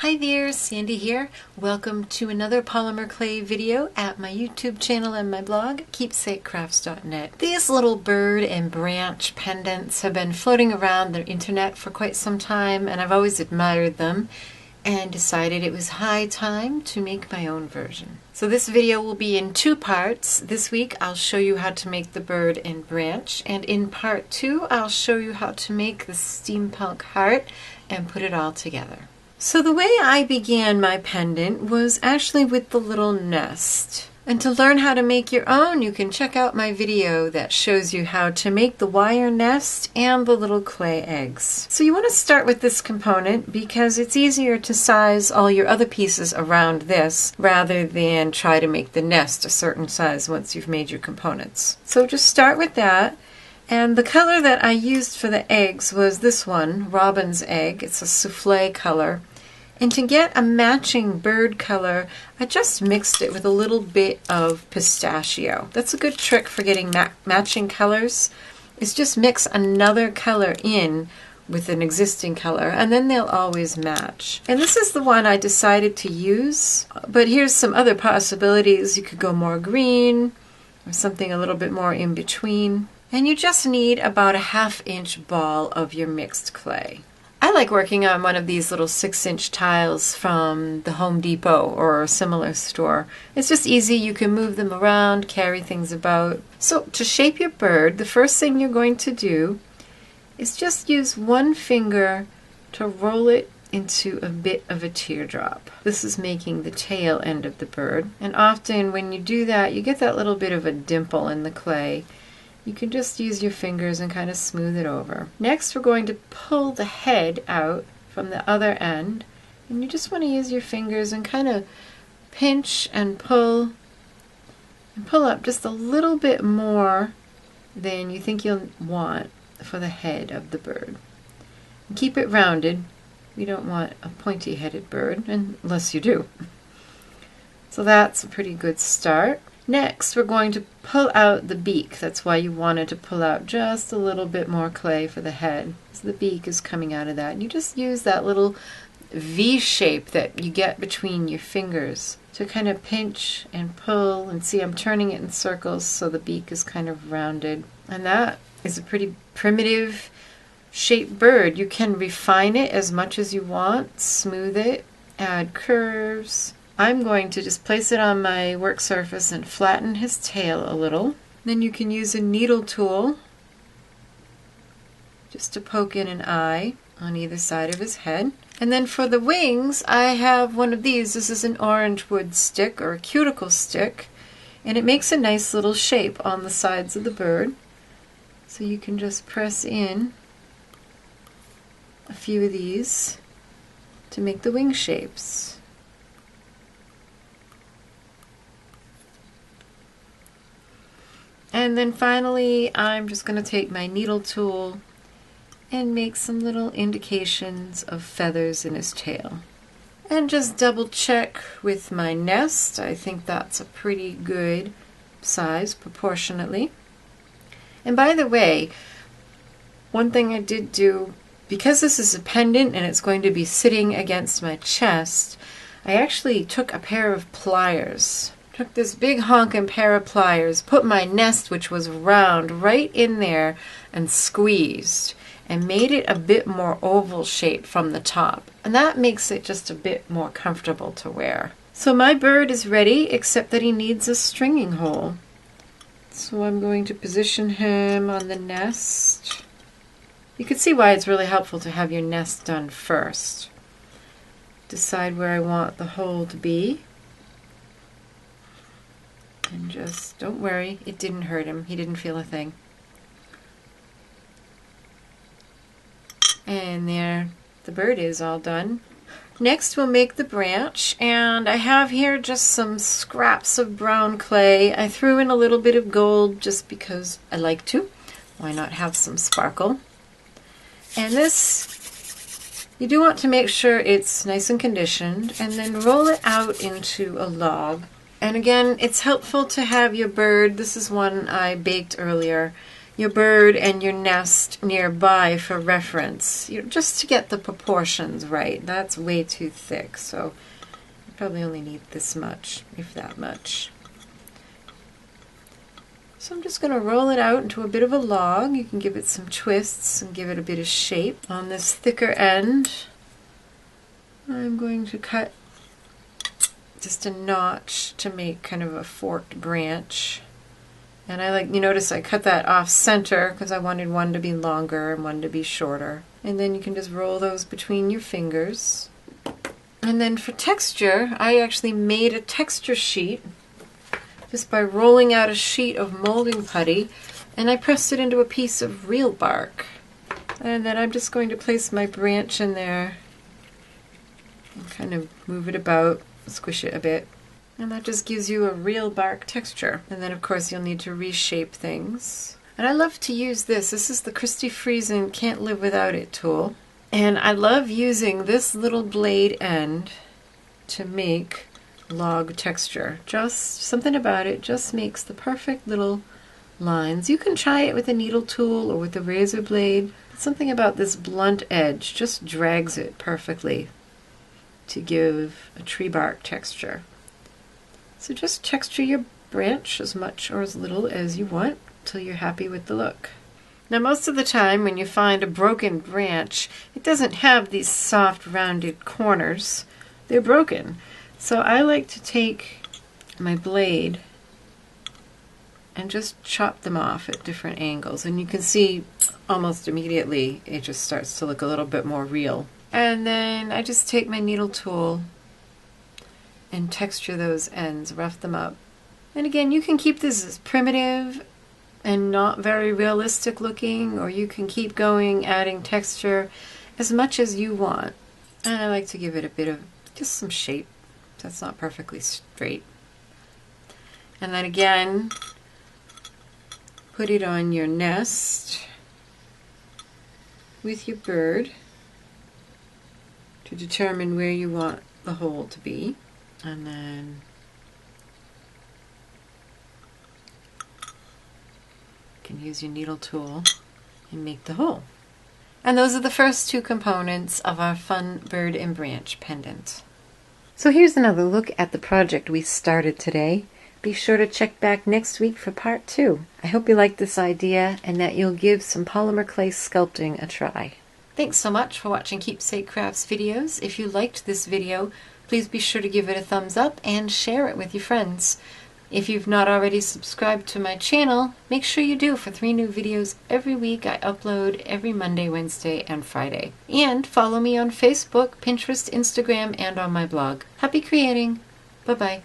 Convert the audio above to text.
Hi there, Sandy here. Welcome to another polymer clay video at my YouTube channel and my blog, keepsakecrafts.net. These little bird and branch pendants have been floating around the internet for quite some time, and I've always admired them and decided it was high time to make my own version. So this video will be in two parts. This week I'll show you how to make the bird and branch, and in part two I'll show you how to make the steampunk heart and put it all together. So the way I began my pendant was actually with the little nest. And to learn how to make your own, you can check out my video that shows you how to make the wire nest and the little clay eggs. So you want to start with this component because it's easier to size all your other pieces around this rather than try to make the nest a certain size once you've made your components. So just start with that. And the color that I used for the eggs was this one, Robin's Egg. It's a souffle color. And to get a matching bird color, I just mixed it with a little bit of pistachio. That's a good trick for getting matching colors, is just mix another color in with an existing color, and then they'll always match. And this is the one I decided to use, but here's some other possibilities. You could go more green, or something a little bit more in between. And you just need about a 1/2-inch ball of your mixed clay. I like working on one of these little 6-inch tiles from the Home Depot or a similar store. It's just easy, you can move them around, carry things about. So to shape your bird, the first thing you're going to do is just use one finger to roll it into a bit of a teardrop. This is making the tail end of the bird. And often when you do that, you get that little bit of a dimple in the clay. You can just use your fingers and kind of smooth it over. Next, we're going to pull the head out from the other end. And you just want to use your fingers and kind of pinch and pull up just a little bit more than you think you'll want for the head of the bird. And keep it rounded. We don't want a pointy-headed bird, unless you do. So that's a pretty good start. Next, we're going to pull out the beak. That's why you wanted to pull out just a little bit more clay for the head. So the beak is coming out of that. And you just use that little V shape that you get between your fingers to kind of pinch and pull. And see, I'm turning it in circles so the beak is kind of rounded. And that is a pretty primitive shaped bird. You can refine it as much as you want, smooth it, add curves. I'm going to just place it on my work surface and flatten his tail a little. Then you can use a needle tool just to poke in an eye on either side of his head. And then for the wings, I have one of these. This is an orange wood stick or a cuticle stick, and it makes a nice little shape on the sides of the bird. So you can just press in a few of these to make the wing shapes. And then finally, I'm just going to take my needle tool and make some little indications of feathers in his tail. And just double check with my nest. I think that's a pretty good size proportionately. And by the way, one thing I did do, because this is a pendant and it's going to be sitting against my chest, I actually took a pair of pliers. Took this big honkin' pair of pliers, put my nest, which was round, right in there and squeezed and made it a bit more oval shape from the top. And that makes it just a bit more comfortable to wear. So my bird is ready, except that he needs a stringing hole. So I'm going to position him on the nest. You can see why it's really helpful to have your nest done first. Decide where I want the hole to be. And just, don't worry, it didn't hurt him. He didn't feel a thing. And there, the bird is all done. Next we'll make the branch, and I have here just some scraps of brown clay. I threw in a little bit of gold just because I like to. Why not have some sparkle? And this, you do want to make sure it's nice and conditioned, and then roll it out into a log. And again, it's helpful to have your bird, this is one I baked earlier, your bird and your nest nearby for reference, just to get the proportions right. That's way too thick, so you probably only need this much, if that much. So I'm just going to roll it out into a bit of a log. You can give it some twists and give it a bit of shape. On this thicker end, I'm going to cut just a notch to make kind of a forked branch. And you notice I cut that off center because I wanted one to be longer and one to be shorter. And then you can just roll those between your fingers. And then for texture, I actually made a texture sheet just by rolling out a sheet of molding putty, and I pressed it into a piece of real bark. And then I'm just going to place my branch in there and kind of move it about, squish it a bit. And that just gives you a real bark texture. And then of course you'll need to reshape things. And I love to use this. This is the Christy Friesen Can't Live Without It tool. And I love using this little blade end to make log texture. Just something about it just makes the perfect little lines. You can try it with a needle tool or with a razor blade. Something about this blunt edge just drags it perfectly to give a tree bark texture. So just texture your branch as much or as little as you want till you're happy with the look. Now most of the time when you find a broken branch, it doesn't have these soft rounded corners. They're broken. So I like to take my blade and just chop them off at different angles. And you can see almost immediately it just starts to look a little bit more real. And then I just take my needle tool and texture those ends, rough them up. And again, you can keep this as primitive and not very realistic looking, or you can keep going, adding texture as much as you want. And I like to give it a bit of just some shape. That's not perfectly straight. And then again, put it on your nest with your bird to determine where you want the hole to be. And then you can use your needle tool and make the hole. And those are the first two components of our fun bird and branch pendant. So here's another look at the project we started today. Be sure to check back next week for part 2. I hope you like this idea and that you'll give some polymer clay sculpting a try. Thanks so much for watching Keepsake Crafts videos. If you liked this video, please be sure to give it a thumbs up and share it with your friends. If you've not already subscribed to my channel, make sure you do for 3 new videos every week. I upload every Monday, Wednesday, and Friday. And follow me on Facebook, Pinterest, Instagram, and on my blog. Happy creating! Bye-bye.